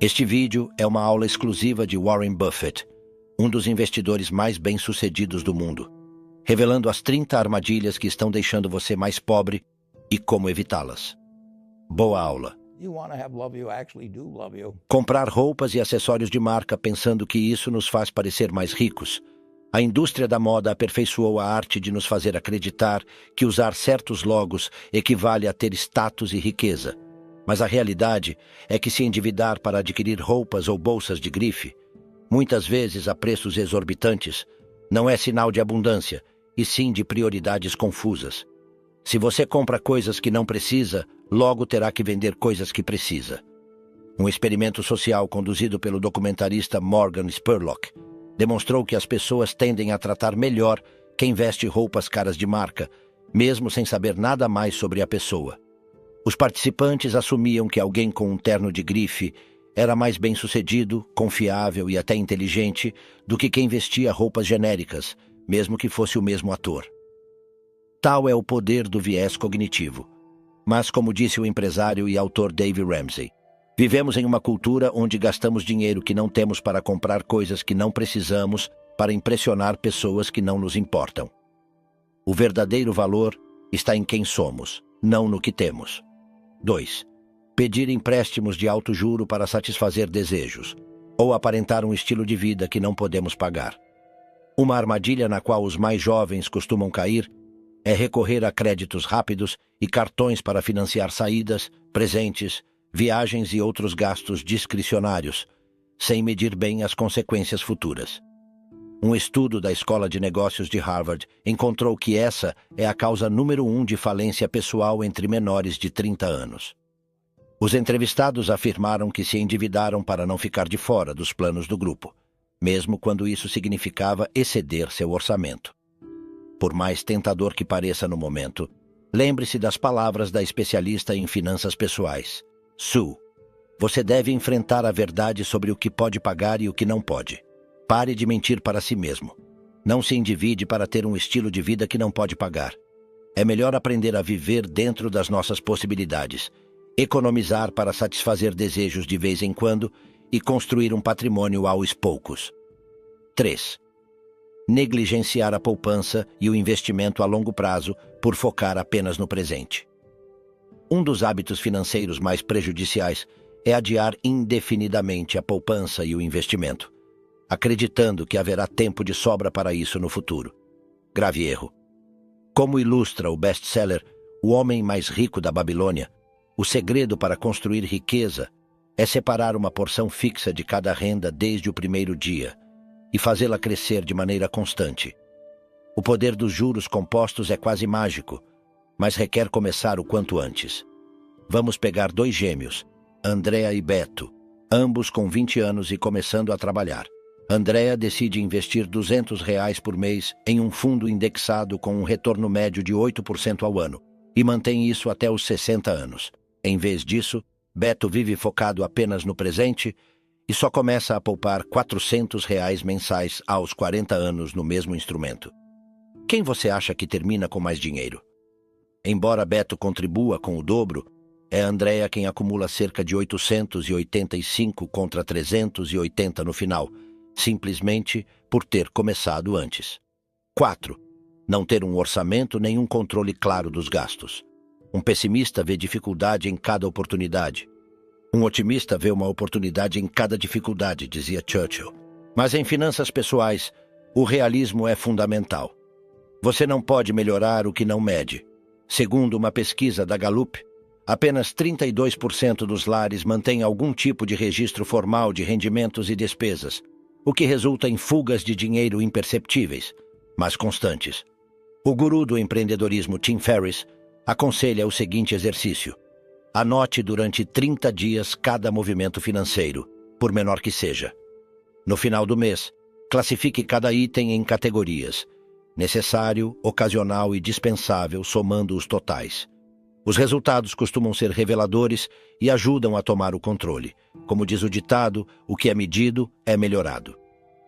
Este vídeo é uma aula exclusiva de Warren Buffett, um dos investidores mais bem-sucedidos do mundo, revelando as 30 armadilhas que estão deixando você mais pobre e como evitá-las. Boa aula. Comprar roupas e acessórios de marca pensando que isso nos faz parecer mais ricos. A indústria da moda aperfeiçoou a arte de nos fazer acreditar que usar certos logos equivale a ter status e riqueza. Mas a realidade é que se endividar para adquirir roupas ou bolsas de grife, muitas vezes a preços exorbitantes, não é sinal de abundância, e sim de prioridades confusas. Se você compra coisas que não precisa, logo terá que vender coisas que precisa. Um experimento social conduzido pelo documentarista Morgan Spurlock demonstrou que as pessoas tendem a tratar melhor quem veste roupas caras de marca, mesmo sem saber nada mais sobre a pessoa. Os participantes assumiam que alguém com um terno de grife era mais bem-sucedido, confiável e até inteligente do que quem vestia roupas genéricas, mesmo que fosse o mesmo ator. Tal é o poder do viés cognitivo. Mas, como disse o empresário e autor Dave Ramsey, vivemos em uma cultura onde gastamos dinheiro que não temos para comprar coisas que não precisamos para impressionar pessoas que não nos importam. O verdadeiro valor está em quem somos, não no que temos. 2. Pedir empréstimos de alto juro para satisfazer desejos, ou aparentar um estilo de vida que não podemos pagar. Uma armadilha na qual os mais jovens costumam cair é recorrer a créditos rápidos e cartões para financiar saídas, presentes, viagens e outros gastos discricionários, sem medir bem as consequências futuras. Um estudo da Escola de Negócios de Harvard encontrou que essa é a causa número 1 de falência pessoal entre menores de 30 anos. Os entrevistados afirmaram que se endividaram para não ficar de fora dos planos do grupo, mesmo quando isso significava exceder seu orçamento. Por mais tentador que pareça no momento, lembre-se das palavras da especialista em finanças pessoais, Sue. Você deve enfrentar a verdade sobre o que pode pagar e o que não pode. Pare de mentir para si mesmo. Não se endivide para ter um estilo de vida que não pode pagar. É melhor aprender a viver dentro das nossas possibilidades, economizar para satisfazer desejos de vez em quando e construir um patrimônio aos poucos. 3. Negligenciar a poupança e o investimento a longo prazo por focar apenas no presente. Um dos hábitos financeiros mais prejudiciais é adiar indefinidamente a poupança e o investimento, acreditando que haverá tempo de sobra para isso no futuro. Grave erro. Como ilustra o best-seller O Homem Mais Rico da Babilônia, o segredo para construir riqueza é separar uma porção fixa de cada renda desde o primeiro dia e fazê-la crescer de maneira constante. O poder dos juros compostos é quase mágico, mas requer começar o quanto antes. Vamos pegar 2 gêmeos, Andrea e Beto, ambos com 20 anos e começando a trabalhar. Andrea decide investir R$ 200 por mês em um fundo indexado com um retorno médio de 8% ao ano e mantém isso até os 60 anos. Em vez disso, Beto vive focado apenas no presente e só começa a poupar R$ 400 mensais aos 40 anos no mesmo instrumento. Quem você acha que termina com mais dinheiro? Embora Beto contribua com o dobro, é Andrea quem acumula cerca de 885 contra 380 no final, simplesmente por ter começado antes. 4. Não ter um orçamento nem um controle claro dos gastos. Um pessimista vê dificuldade em cada oportunidade. Um otimista vê uma oportunidade em cada dificuldade, dizia Churchill. Mas em finanças pessoais, o realismo é fundamental. Você não pode melhorar o que não mede. Segundo uma pesquisa da Gallup, apenas 32% dos lares mantêm algum tipo de registro formal de rendimentos e despesas, o que resulta em fugas de dinheiro imperceptíveis, mas constantes. O guru do empreendedorismo Tim Ferriss aconselha o seguinte exercício: anote durante 30 dias cada movimento financeiro, por menor que seja. No final do mês, classifique cada item em categorias: necessário, ocasional e dispensável, somando os totais. Os resultados costumam ser reveladores e ajudam a tomar o controle. Como diz o ditado, o que é medido é melhorado.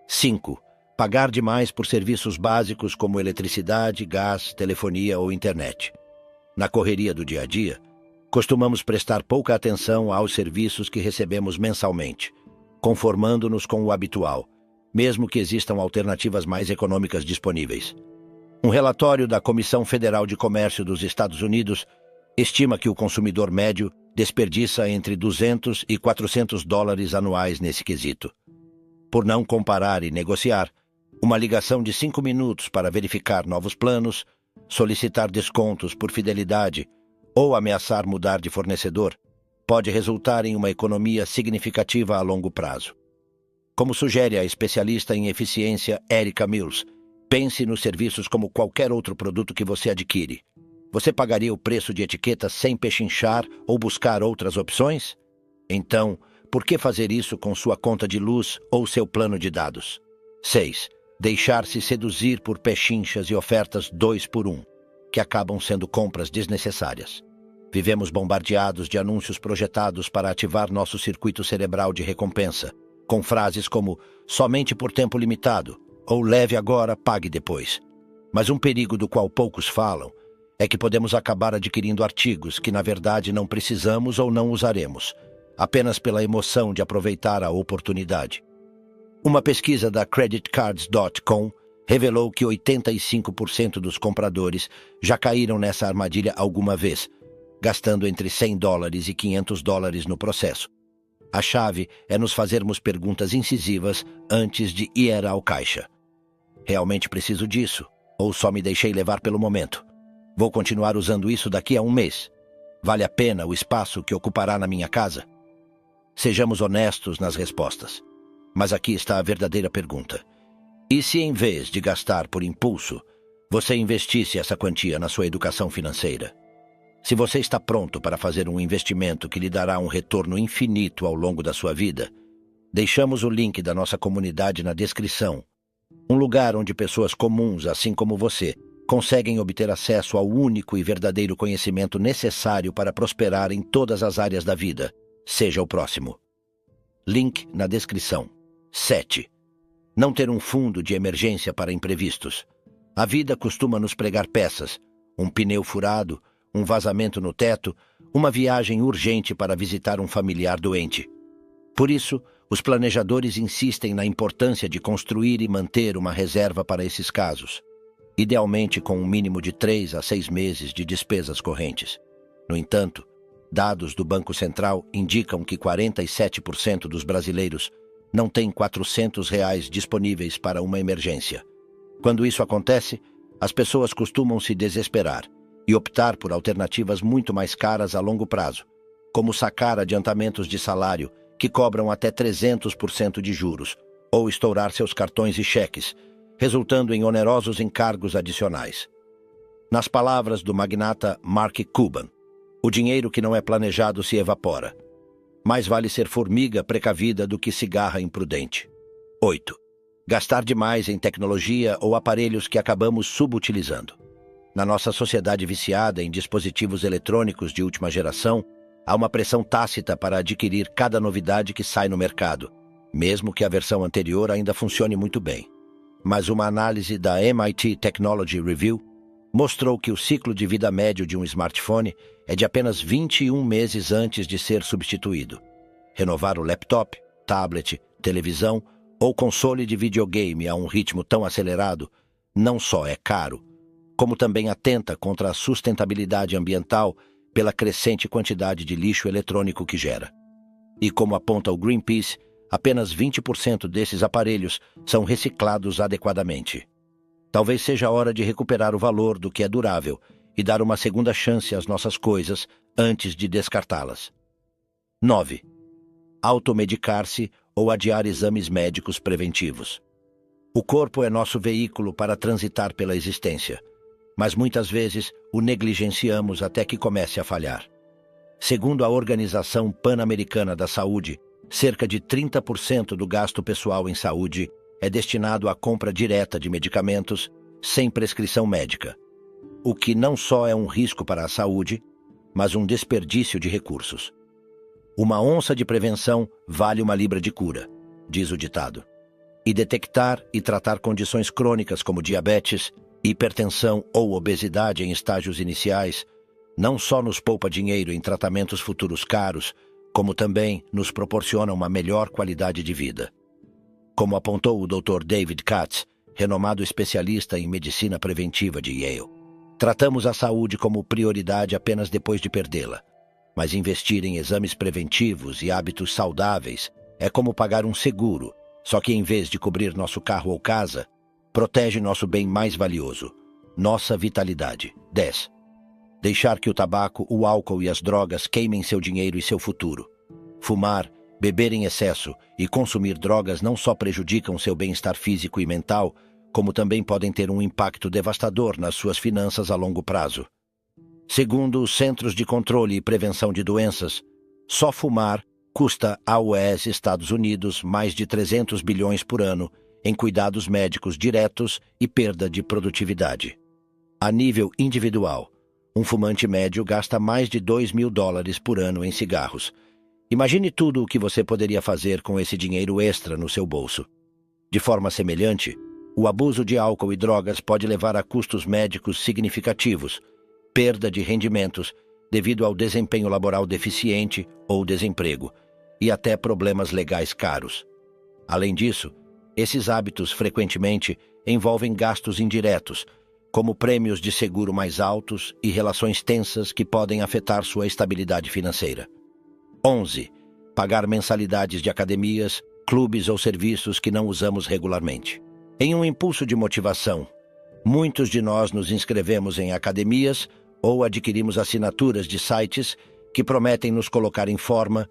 5. Pagar demais por serviços básicos como eletricidade, gás, telefonia ou internet. Na correria do dia a dia, Costumamos prestar pouca atenção aos serviços que recebemos mensalmente, conformando-nos com o habitual, mesmo que existam alternativas mais econômicas disponíveis. Um relatório da Comissão Federal de Comércio dos Estados Unidos estima que o consumidor médio desperdiça entre 200 e 400 dólares anuais nesse quesito. Por não comparar e negociar, uma ligação de 5 minutos para verificar novos planos, solicitar descontos por fidelidade ou ameaçar mudar de fornecedor pode resultar em uma economia significativa a longo prazo. Como sugere a especialista em eficiência Erica Mills, pense nos serviços como qualquer outro produto que você adquire. Você pagaria o preço de etiqueta sem pechinchar ou buscar outras opções? Então, por que fazer isso com sua conta de luz ou seu plano de dados? 6. Deixar-se seduzir por pechinchas e ofertas 2 por 1, que acabam sendo compras desnecessárias. Vivemos bombardeados de anúncios projetados para ativar nosso circuito cerebral de recompensa, com frases como somente por tempo limitado ou leve agora, pague depois. Mas um perigo do qual poucos falam é que podemos acabar adquirindo artigos que na verdade não precisamos ou não usaremos, apenas pela emoção de aproveitar a oportunidade. Uma pesquisa da creditcards.com revelou que 85% dos compradores já caíram nessa armadilha alguma vez, gastando entre 100 dólares e 500 dólares no processo. A chave é nos fazermos perguntas incisivas antes de ir ao caixa. Realmente preciso disso? Ou só me deixei levar pelo momento? Vou continuar usando isso daqui a um mês? Vale a pena o espaço que ocupará na minha casa? Sejamos honestos nas respostas. Mas aqui está a verdadeira pergunta. E se em vez de gastar por impulso, você investisse essa quantia na sua educação financeira? Se você está pronto para fazer um investimento que lhe dará um retorno infinito ao longo da sua vida, deixamos o link da nossa comunidade na descrição. Um lugar onde pessoas comuns, assim como você, conseguem obter acesso ao único e verdadeiro conhecimento necessário para prosperar em todas as áreas da vida. Seja o próximo. Link na descrição. 7. Não ter um fundo de emergência para imprevistos. A vida costuma nos pregar peças, um pneu furado, um vazamento no teto, uma viagem urgente para visitar um familiar doente. Por isso, os planejadores insistem na importância de construir e manter uma reserva para esses casos, idealmente com um mínimo de 3 a 6 meses de despesas correntes. No entanto, dados do Banco Central indicam que 47% dos brasileiros não têm R$ 400 disponíveis para uma emergência. Quando isso acontece, as pessoas costumam se desesperar e optar por alternativas muito mais caras a longo prazo, como sacar adiantamentos de salário que cobram até 300% de juros, ou estourar seus cartões e cheques, resultando em onerosos encargos adicionais. Nas palavras do magnata Mark Cuban, o dinheiro que não é planejado se evapora. Mais vale ser formiga precavida do que cigarra imprudente. 8. Gastar demais em tecnologia ou aparelhos que acabamos subutilizando. Na nossa sociedade viciada em dispositivos eletrônicos de última geração, há uma pressão tácita para adquirir cada novidade que sai no mercado, mesmo que a versão anterior ainda funcione muito bem. Mas uma análise da MIT Technology Review mostrou que o ciclo de vida médio de um smartphone é de apenas 21 meses antes de ser substituído. Renovar o laptop, tablet, televisão ou console de videogame a um ritmo tão acelerado não só é caro, como também atenta contra a sustentabilidade ambiental pela crescente quantidade de lixo eletrônico que gera. E como aponta o Greenpeace, apenas 20% desses aparelhos são reciclados adequadamente. Talvez seja a hora de recuperar o valor do que é durável e dar uma segunda chance às nossas coisas antes de descartá-las. 9. Automedicar-se ou adiar exames médicos preventivos. O corpo é nosso veículo para transitar pela existência, mas muitas vezes o negligenciamos até que comece a falhar. Segundo a Organização Pan-Americana da Saúde, cerca de 30% do gasto pessoal em saúde é destinado à compra direta de medicamentos sem prescrição médica, o que não só é um risco para a saúde, mas um desperdício de recursos. Uma onça de prevenção vale uma libra de cura, diz o ditado. E detectar e tratar condições crônicas como diabetes, hipertensão ou obesidade em estágios iniciais Não só nos poupa dinheiro em tratamentos futuros caros, como também nos proporciona uma melhor qualidade de vida. Como apontou o Dr. David Katz, renomado especialista em medicina preventiva de Yale, tratamos a saúde como prioridade apenas depois de perdê-la. Mas investir em exames preventivos e hábitos saudáveis é como pagar um seguro, só que em vez de cobrir nosso carro ou casa, protege nosso bem mais valioso, nossa vitalidade. 10. Deixar que o tabaco, o álcool e as drogas queimem seu dinheiro e seu futuro. Fumar, beber em excesso e consumir drogas não só prejudicam seu bem-estar físico e mental, como também podem ter um impacto devastador nas suas finanças a longo prazo. Segundo os Centros de Controle e Prevenção de Doenças, só fumar custa ao US Estados Unidos mais de 300 bilhões por ano em cuidados médicos diretos e perda de produtividade. A nível individual, um fumante médio gasta mais de $2.000 por ano em cigarros. Imagine tudo o que você poderia fazer com esse dinheiro extra no seu bolso. De forma semelhante, o abuso de álcool e drogas pode levar a custos médicos significativos, perda de rendimentos devido ao desempenho laboral deficiente ou desemprego, e até problemas legais caros. Além disso, esses hábitos frequentemente envolvem gastos indiretos, como prêmios de seguro mais altos e relações tensas que podem afetar sua estabilidade financeira. 11. Pagar mensalidades de academias, clubes ou serviços que não usamos regularmente. Em um impulso de motivação, muitos de nós nos inscrevemos em academias ou adquirimos assinaturas de sites que prometem nos colocar em forma,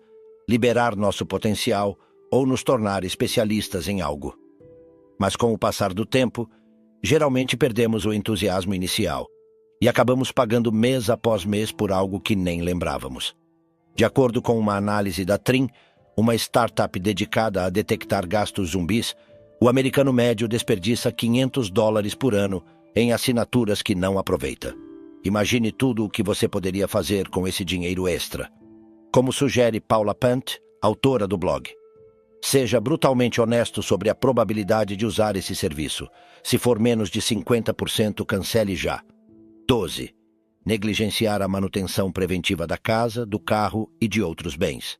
liberar nosso potencial ou nos tornar especialistas em algo. Mas com o passar do tempo, geralmente perdemos o entusiasmo inicial e acabamos pagando mês após mês por algo que nem lembrávamos. De acordo com uma análise da Trim, uma startup dedicada a detectar gastos zumbis, o americano médio desperdiça $500 por ano em assinaturas que não aproveita. Imagine tudo o que você poderia fazer com esse dinheiro extra. Como sugere Paula Pant, autora do blog, seja brutalmente honesto sobre a probabilidade de usar esse serviço. Se for menos de 50%, cancele já. 12. Negligenciar a manutenção preventiva da casa, do carro e de outros bens.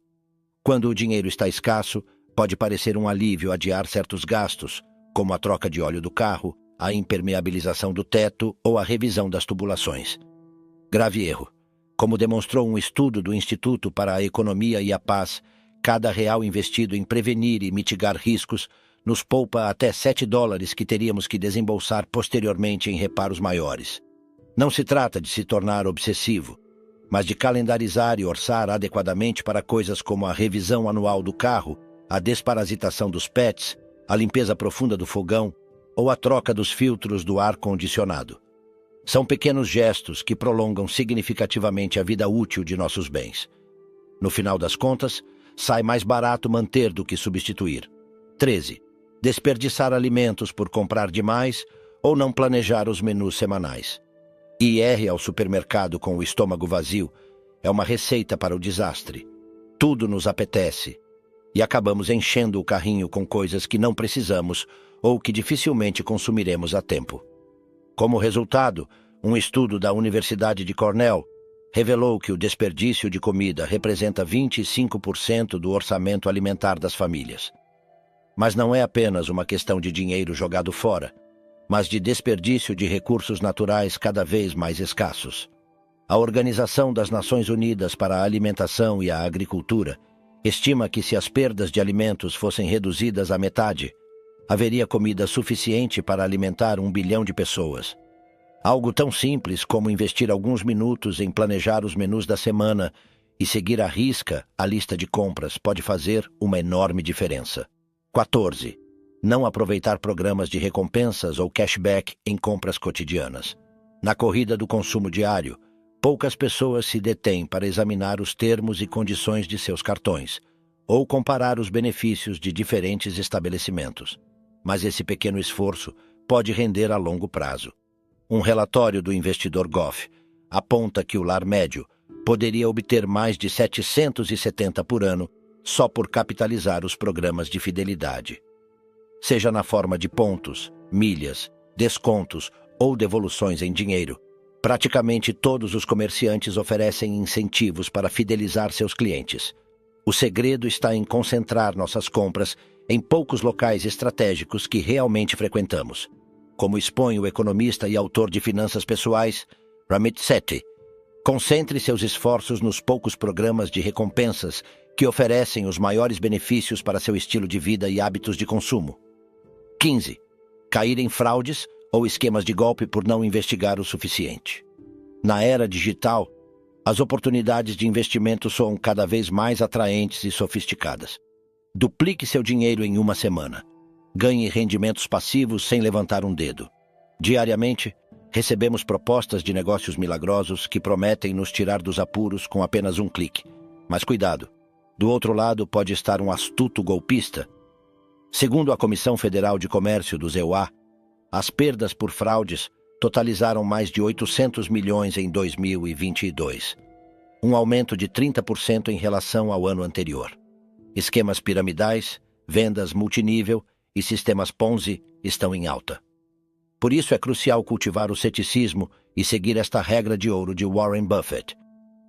Quando o dinheiro está escasso, pode parecer um alívio adiar certos gastos, como a troca de óleo do carro, a impermeabilização do teto ou a revisão das tubulações. Grave erro. Como demonstrou um estudo do Instituto para a Economia e a Paz, cada real investido em prevenir e mitigar riscos nos poupa até $7 que teríamos que desembolsar posteriormente em reparos maiores. Não se trata de se tornar obsessivo, mas de calendarizar e orçar adequadamente para coisas como a revisão anual do carro, a desparasitação dos pets, a limpeza profunda do fogão ou a troca dos filtros do ar-condicionado. São pequenos gestos que prolongam significativamente a vida útil de nossos bens. No final das contas, sai mais barato manter do que substituir. 13. Desperdiçar alimentos por comprar demais ou não planejar os menus semanais. Ir ao supermercado com o estômago vazio é uma receita para o desastre. Tudo nos apetece e acabamos enchendo o carrinho com coisas que não precisamos ou que dificilmente consumiremos a tempo. Como resultado, um estudo da Universidade de Cornell revelou que o desperdício de comida representa 25% do orçamento alimentar das famílias. Mas não é apenas uma questão de dinheiro jogado fora, mas de desperdício de recursos naturais cada vez mais escassos. A Organização das Nações Unidas para a Alimentação e a Agricultura estima que se as perdas de alimentos fossem reduzidas à metade, haveria comida suficiente para alimentar 1 bilhão de pessoas. Algo tão simples como investir alguns minutos em planejar os menus da semana e seguir à risca a lista de compras pode fazer uma enorme diferença. 14. Não aproveitar programas de recompensas ou cashback em compras cotidianas. Na corrida do consumo diário, poucas pessoas se detêm para examinar os termos e condições de seus cartões, ou comparar os benefícios de diferentes estabelecimentos. Mas esse pequeno esforço pode render a longo prazo. Um relatório do investidor Goff aponta que o lar médio poderia obter mais de 770 por ano só por capitalizar os programas de fidelidade. Seja na forma de pontos, milhas, descontos ou devoluções em dinheiro, Praticamente todos os comerciantes oferecem incentivos para fidelizar seus clientes. O segredo está em concentrar nossas compras em poucos locais estratégicos que realmente frequentamos. Como expõe o economista e autor de finanças pessoais, Ramit Sethi, concentre seus esforços nos poucos programas de recompensas que oferecem os maiores benefícios para seu estilo de vida e hábitos de consumo. 15. Cair em fraudes ou esquemas de golpe por não investigar o suficiente. Na era digital, as oportunidades de investimento soam cada vez mais atraentes e sofisticadas. Duplique seu dinheiro em uma semana. Ganhe rendimentos passivos sem levantar um dedo. Diariamente, recebemos propostas de negócios milagrosos que prometem nos tirar dos apuros com apenas um clique. Mas cuidado, do outro lado pode estar um astuto golpista. Segundo a Comissão Federal de Comércio dos EUA, as perdas por fraudes totalizaram mais de 800 milhões em 2022, um aumento de 30% em relação ao ano anterior. Esquemas piramidais, vendas multinível e sistemas Ponzi estão em alta. Por isso é crucial cultivar o ceticismo e seguir esta regra de ouro de Warren Buffett.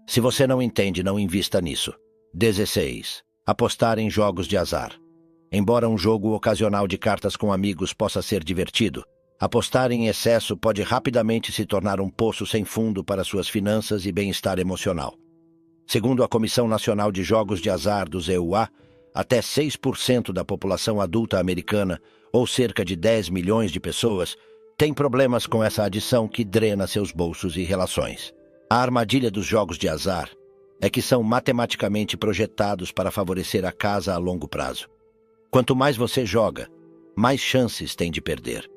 Se você não entende, não invista nisso. 16. Apostar em jogos de azar. Embora um jogo ocasional de cartas com amigos possa ser divertido, apostar em excesso pode rapidamente se tornar um poço sem fundo para suas finanças e bem-estar emocional. Segundo a Comissão Nacional de Jogos de Azar dos EUA, até 6% da população adulta americana, ou cerca de 10 milhões de pessoas, tem problemas com essa adição que drena seus bolsos e relações. A armadilha dos jogos de azar é que são matematicamente projetados para favorecer a casa a longo prazo. Quanto mais você joga, mais chances tem de perder.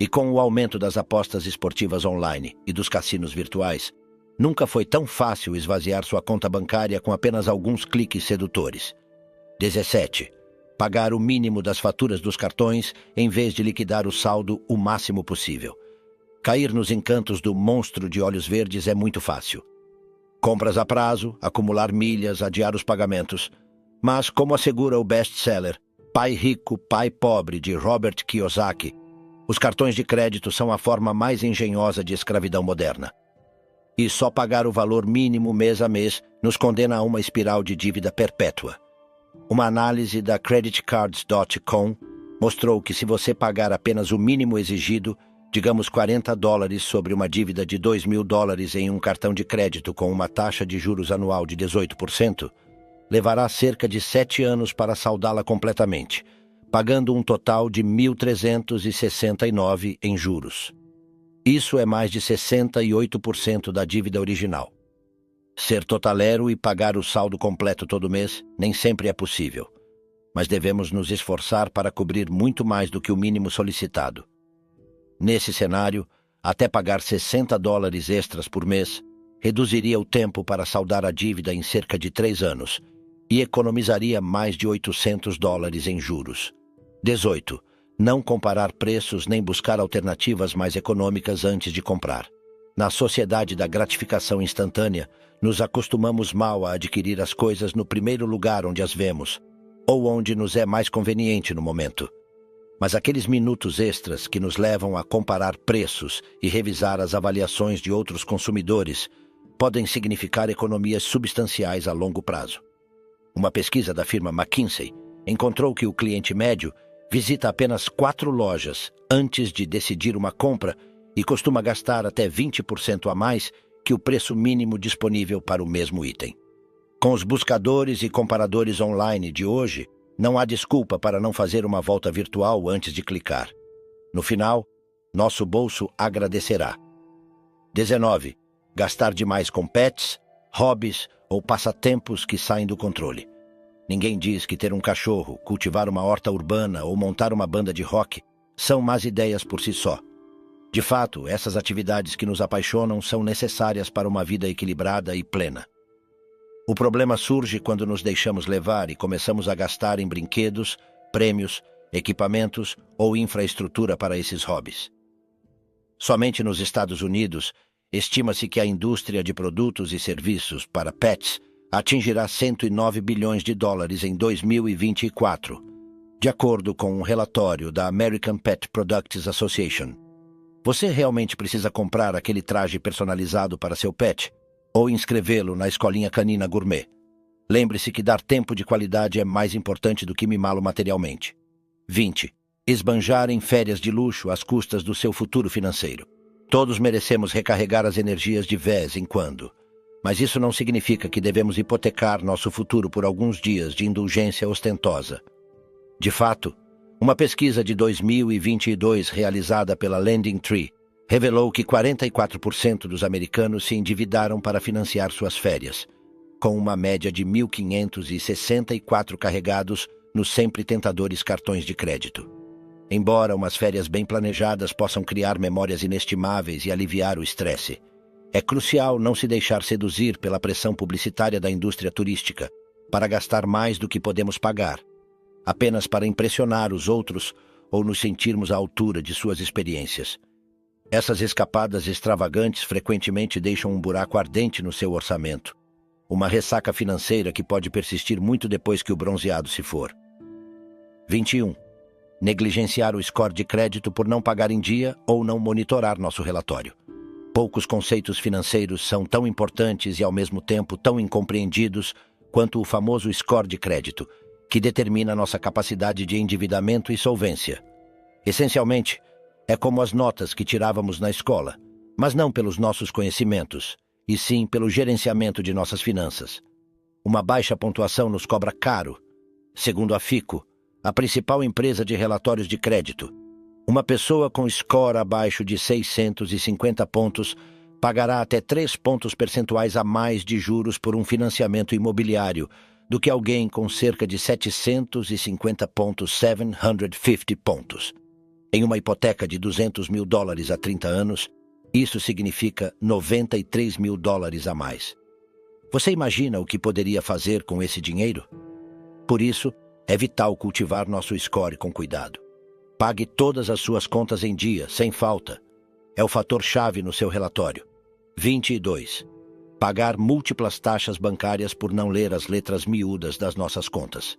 E com o aumento das apostas esportivas online e dos cassinos virtuais, nunca foi tão fácil esvaziar sua conta bancária com apenas alguns cliques sedutores. 17. Pagar o mínimo das faturas dos cartões em vez de liquidar o saldo o máximo possível. Cair nos encantos do monstro de olhos verdes é muito fácil. Compras a prazo, acumular milhas, adiar os pagamentos. Mas, como assegura o best-seller Pai Rico, Pai Pobre, de Robert Kiyosaki, os cartões de crédito são a forma mais engenhosa de escravidão moderna. E só pagar o valor mínimo mês a mês nos condena a uma espiral de dívida perpétua. Uma análise da creditcards.com mostrou que se você pagar apenas o mínimo exigido, digamos $40 sobre uma dívida de $2.000 em um cartão de crédito com uma taxa de juros anual de 18%, levará cerca de 7 anos para saldá-la completamente, pagando um total de $1.369 em juros. Isso é mais de 68% da dívida original. Ser totalero e pagar o saldo completo todo mês nem sempre é possível, mas devemos nos esforçar para cobrir muito mais do que o mínimo solicitado. Nesse cenário, até pagar $60 extras por mês reduziria o tempo para saldar a dívida em cerca de 3 anos e economizaria mais de $800 em juros. 18. Não comparar preços nem buscar alternativas mais econômicas antes de comprar. Na sociedade da gratificação instantânea, nos acostumamos mal a adquirir as coisas no primeiro lugar onde as vemos, ou onde nos é mais conveniente no momento. Mas aqueles minutos extras que nos levam a comparar preços e revisar as avaliações de outros consumidores podem significar economias substanciais a longo prazo. Uma pesquisa da firma McKinsey encontrou que o cliente médio visita apenas 4 lojas antes de decidir uma compra e costuma gastar até 20% a mais que o preço mínimo disponível para o mesmo item. Com os buscadores e comparadores online de hoje, não há desculpa para não fazer uma volta virtual antes de clicar. No final, nosso bolso agradecerá. 19. Gastar demais com pets, hobbies ou passatempos que saem do controle. Ninguém diz que ter um cachorro, cultivar uma horta urbana ou montar uma banda de rock são más ideias por si só. De fato, essas atividades que nos apaixonam são necessárias para uma vida equilibrada e plena. O problema surge quando nos deixamos levar e começamos a gastar em brinquedos, prêmios, equipamentos ou infraestrutura para esses hobbies. Somente nos Estados Unidos, estima-se que a indústria de produtos e serviços para pets atingirá $109 bilhões em 2024, de acordo com um relatório da American Pet Products Association. Você realmente precisa comprar aquele traje personalizado para seu pet? Ou inscrevê-lo na escolinha canina gourmet? Lembre-se que dar tempo de qualidade é mais importante do que mimá-lo materialmente. 20. Esbanjar em férias de luxo às custas do seu futuro financeiro. Todos merecemos recarregar as energias de vez em quando. Mas isso não significa que devemos hipotecar nosso futuro por alguns dias de indulgência ostentosa. De fato, uma pesquisa de 2022 realizada pela Lending Tree revelou que 44% dos americanos se endividaram para financiar suas férias, com uma média de 1.564 carregados nos sempre tentadores cartões de crédito. Embora umas férias bem planejadas possam criar memórias inestimáveis e aliviar o estresse, é crucial não se deixar seduzir pela pressão publicitária da indústria turística para gastar mais do que podemos pagar, apenas para impressionar os outros ou nos sentirmos à altura de suas experiências. Essas escapadas extravagantes frequentemente deixam um buraco ardente no seu orçamento, uma ressaca financeira que pode persistir muito depois que o bronzeado se for. 21. Negligenciar o score de crédito por não pagar em dia ou não monitorar nosso relatório. Poucos conceitos financeiros são tão importantes e ao mesmo tempo tão incompreendidos quanto o famoso score de crédito, que determina nossa capacidade de endividamento e solvência. Essencialmente, é como as notas que tirávamos na escola, mas não pelos nossos conhecimentos, e sim pelo gerenciamento de nossas finanças. Uma baixa pontuação nos cobra caro. Segundo a FICO, a principal empresa de relatórios de crédito, uma pessoa com score abaixo de 650 pontos pagará até 3 pontos percentuais a mais de juros por um financiamento imobiliário do que alguém com cerca de 750 pontos, 750 pontos. Em uma hipoteca de $200 mil a 30 anos, isso significa $93 mil a mais. Você imagina o que poderia fazer com esse dinheiro? Por isso, é vital cultivar nosso score com cuidado. Pague todas as suas contas em dia, sem falta. É o fator-chave no seu relatório. 22. Pagar múltiplas taxas bancárias por não ler as letras miúdas das nossas contas.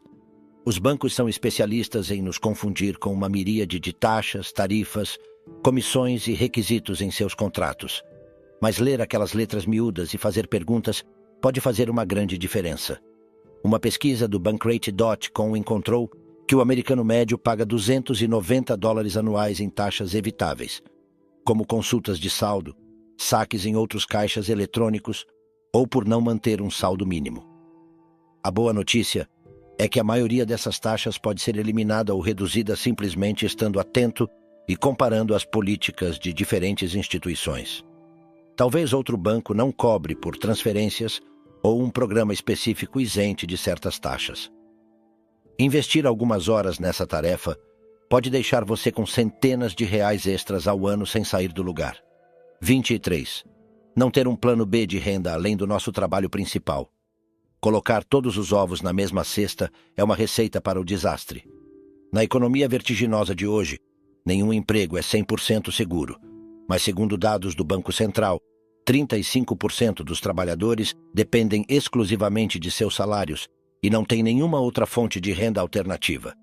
Os bancos são especialistas em nos confundir com uma miríade de taxas, tarifas, comissões e requisitos em seus contratos. Mas ler aquelas letras miúdas e fazer perguntas pode fazer uma grande diferença. Uma pesquisa do Bankrate.com encontrou que o americano médio paga $290 anuais em taxas evitáveis, como consultas de saldo, saques em outros caixas eletrônicos ou por não manter um saldo mínimo. A boa notícia é que a maioria dessas taxas pode ser eliminada ou reduzida simplesmente estando atento e comparando as políticas de diferentes instituições. Talvez outro banco não cobre por transferências ou um programa específico isente de certas taxas. Investir algumas horas nessa tarefa pode deixar você com centenas de reais extras ao ano sem sair do lugar. 23. Não ter um plano B de renda além do nosso trabalho principal. Colocar todos os ovos na mesma cesta é uma receita para o desastre. Na economia vertiginosa de hoje, nenhum emprego é 100% seguro, mas segundo dados do Banco Central, 35% dos trabalhadores dependem exclusivamente de seus salários e não têm nenhuma outra fonte de renda alternativa.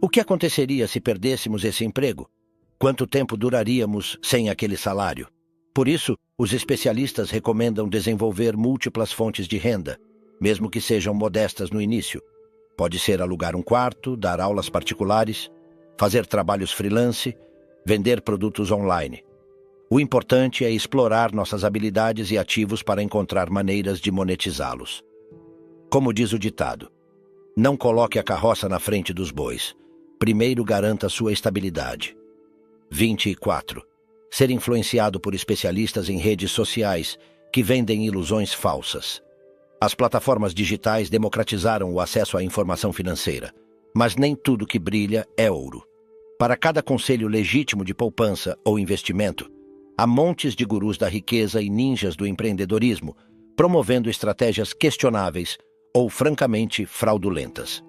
O que aconteceria se perdêssemos esse emprego? Quanto tempo duraríamos sem aquele salário? Por isso, os especialistas recomendam desenvolver múltiplas fontes de renda, mesmo que sejam modestas no início. Pode ser alugar um quarto, dar aulas particulares, fazer trabalhos freelance, vender produtos online. O importante é explorar nossas habilidades e ativos para encontrar maneiras de monetizá-los. Como diz o ditado, não coloque a carroça na frente dos bois. Primeiro garanta sua estabilidade. 24. Ser influenciado por especialistas em redes sociais que vendem ilusões falsas. As plataformas digitais democratizaram o acesso à informação financeira, mas nem tudo que brilha é ouro. Para cada conselho legítimo de poupança ou investimento, há montes de gurus da riqueza e ninjas do empreendedorismo, promovendo estratégias questionáveis ou francamente fraudulentas.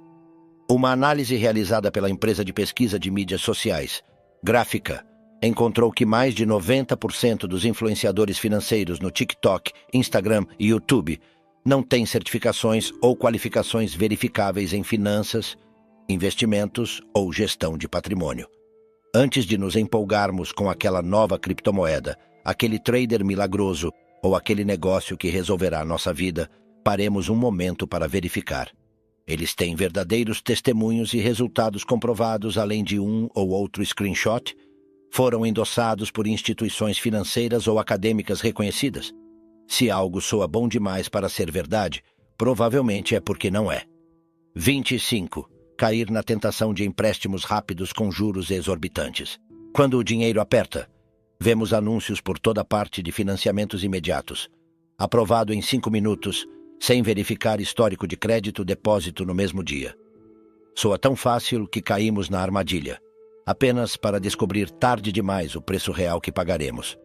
Uma análise realizada pela empresa de pesquisa de mídias sociais, Gráfica, encontrou que mais de 90% dos influenciadores financeiros no TikTok, Instagram e YouTube não têm certificações ou qualificações verificáveis em finanças, investimentos ou gestão de patrimônio. Antes de nos empolgarmos com aquela nova criptomoeda, aquele trader milagroso ou aquele negócio que resolverá nossa vida, paremos um momento para verificar. Eles têm verdadeiros testemunhos e resultados comprovados além de um ou outro screenshot? Foram endossados por instituições financeiras ou acadêmicas reconhecidas? Se algo soa bom demais para ser verdade, provavelmente é porque não é. 25. Cair na tentação de empréstimos rápidos com juros exorbitantes. Quando o dinheiro aperta, vemos anúncios por toda parte de financiamentos imediatos. Aprovado em 5 minutos, sem verificar histórico de crédito, depósito no mesmo dia. Soa tão fácil que caímos na armadilha, apenas para descobrir tarde demais o preço real que pagaremos.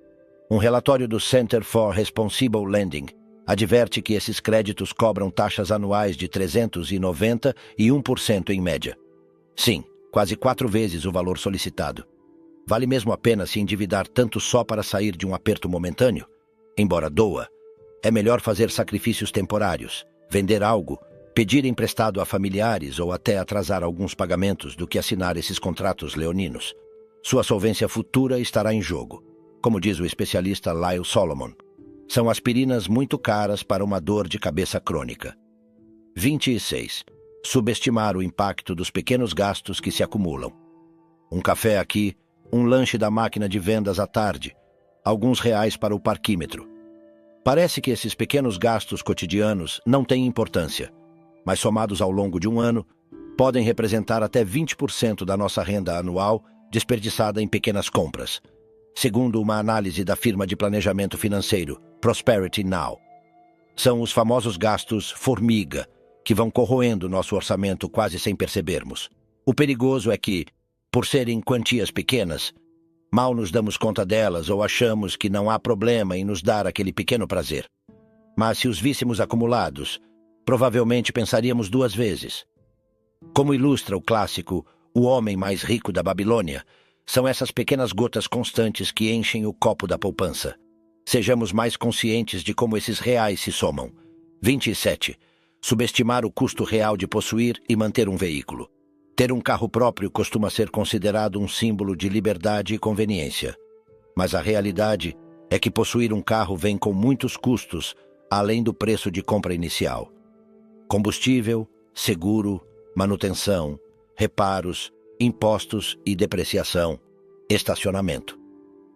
Um relatório do Center for Responsible Lending adverte que esses créditos cobram taxas anuais de 391% em média. Sim, quase 4 vezes o valor solicitado. Vale mesmo a pena se endividar tanto só para sair de um aperto momentâneo? Embora doa, é melhor fazer sacrifícios temporários, vender algo, pedir emprestado a familiares ou até atrasar alguns pagamentos do que assinar esses contratos leoninos. Sua solvência futura estará em jogo, como diz o especialista Lyle Solomon. São aspirinas muito caras para uma dor de cabeça crônica. 26. Subestimar o impacto dos pequenos gastos que se acumulam. Um café aqui, um lanche da máquina de vendas à tarde, alguns reais para o parquímetro. Parece que esses pequenos gastos cotidianos não têm importância, mas somados ao longo de um ano, podem representar até 20% da nossa renda anual desperdiçada em pequenas compras, segundo uma análise da firma de planejamento financeiro Prosperity Now. São os famosos gastos formiga, que vão corroendo nosso orçamento quase sem percebermos. O perigoso é que, por serem quantias pequenas, mal nos damos conta delas ou achamos que não há problema em nos dar aquele pequeno prazer. Mas se os víssemos acumulados, provavelmente pensaríamos 2 vezes. Como ilustra o clássico O Homem Mais Rico da Babilônia, são essas pequenas gotas constantes que enchem o copo da poupança. Sejamos mais conscientes de como esses reais se somam. 27. Subestimar o custo real de possuir e manter um veículo. Ter um carro próprio costuma ser considerado um símbolo de liberdade e conveniência. Mas a realidade é que possuir um carro vem com muitos custos, além do preço de compra inicial. Combustível, seguro, manutenção, reparos, impostos e depreciação, estacionamento.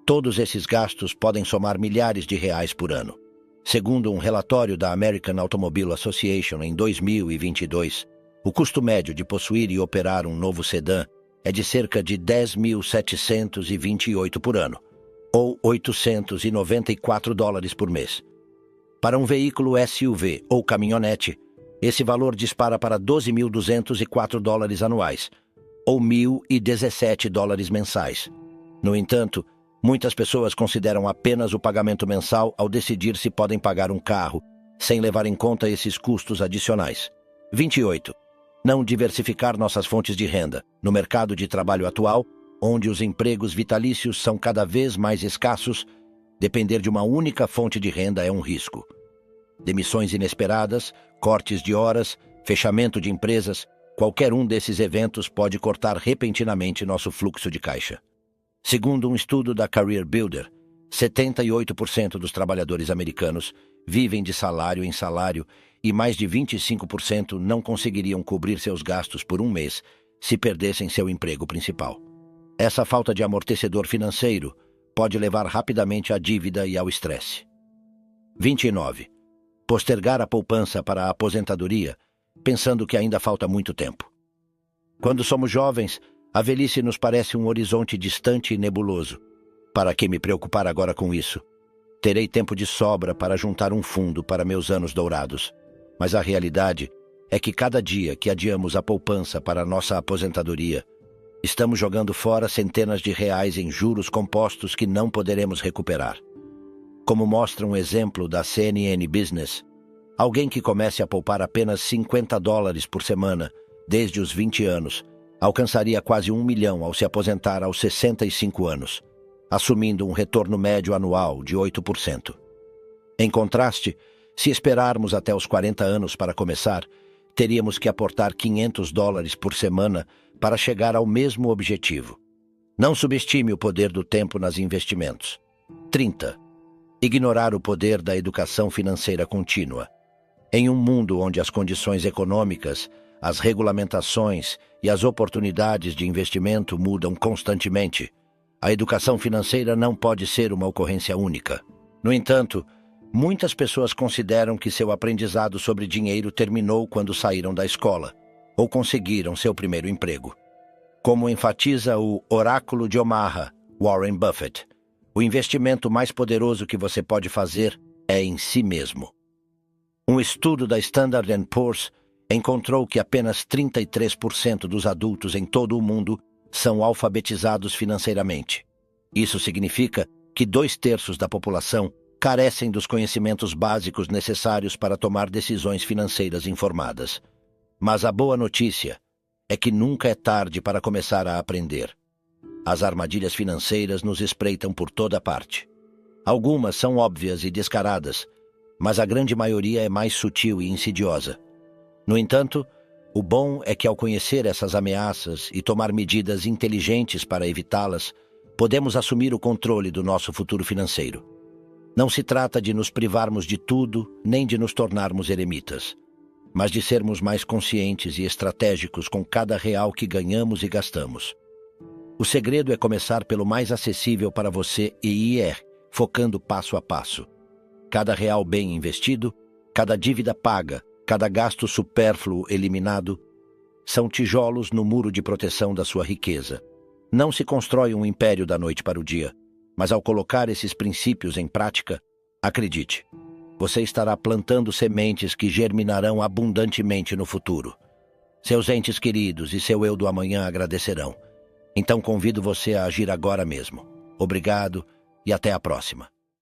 Todos esses gastos podem somar milhares de reais por ano. Segundo um relatório da American Automobile Association em 2022, o custo médio de possuir e operar um novo sedã é de cerca de $10.728 por ano, ou $894 por mês. Para um veículo SUV ou caminhonete, esse valor dispara para $12.204 anuais, ou $1.017 mensais. No entanto, muitas pessoas consideram apenas o pagamento mensal ao decidir se podem pagar um carro, sem levar em conta esses custos adicionais. 28. Não diversificar nossas fontes de renda. No mercado de trabalho atual, onde os empregos vitalícios são cada vez mais escassos, depender de uma única fonte de renda é um risco. Demissões inesperadas, cortes de horas, fechamento de empresas, qualquer um desses eventos pode cortar repentinamente nosso fluxo de caixa. Segundo um estudo da Career Builder, 78% dos trabalhadores americanos vivem de salário em salário e mais de 25% não conseguiriam cobrir seus gastos por um mês se perdessem seu emprego principal. Essa falta de amortecedor financeiro pode levar rapidamente à dívida e ao estresse. 29. Postergar a poupança para a aposentadoria, pensando que ainda falta muito tempo. Quando somos jovens, a velhice nos parece um horizonte distante e nebuloso. Para que me preocupar agora com isso? Terei tempo de sobra para juntar um fundo para meus anos dourados. Mas a realidade é que cada dia que adiamos a poupança para a nossa aposentadoria, estamos jogando fora centenas de reais em juros compostos que não poderemos recuperar. Como mostra um exemplo da CNN Business, alguém que comece a poupar apenas $50 por semana desde os 20 anos alcançaria quase 1 milhão ao se aposentar aos 65 anos, assumindo um retorno médio anual de 8%. Em contraste, se esperarmos até os 40 anos para começar, teríamos que aportar $500 por semana para chegar ao mesmo objetivo. Não subestime o poder do tempo nas investimentos. 30. Ignorar o poder da educação financeira contínua. Em um mundo onde as condições econômicas, as regulamentações e as oportunidades de investimento mudam constantemente, a educação financeira não pode ser uma ocorrência única. No entanto, muitas pessoas consideram que seu aprendizado sobre dinheiro terminou quando saíram da escola ou conseguiram seu primeiro emprego. Como enfatiza o Oráculo de Omaha, Warren Buffett, o investimento mais poderoso que você pode fazer é em si mesmo. Um estudo da Standard & Poor's encontrou que apenas 33% dos adultos em todo o mundo são alfabetizados financeiramente. Isso significa que 2/3 da população carecem dos conhecimentos básicos necessários para tomar decisões financeiras informadas. Mas a boa notícia é que nunca é tarde para começar a aprender. As armadilhas financeiras nos espreitam por toda parte. Algumas são óbvias e descaradas, mas a grande maioria é mais sutil e insidiosa. No entanto, o bom é que ao conhecer essas ameaças e tomar medidas inteligentes para evitá-las, podemos assumir o controle do nosso futuro financeiro. Não se trata de nos privarmos de tudo, nem de nos tornarmos eremitas, mas de sermos mais conscientes e estratégicos com cada real que ganhamos e gastamos. O segredo é começar pelo mais acessível para você e ir focando passo a passo. Cada real bem investido, cada dívida paga, cada gasto supérfluo eliminado, são tijolos no muro de proteção da sua riqueza. Não se constrói um império da noite para o dia, mas ao colocar esses princípios em prática, acredite, você estará plantando sementes que germinarão abundantemente no futuro. Seus entes queridos e seu eu do amanhã agradecerão. Então convido você a agir agora mesmo. Obrigado e até a próxima.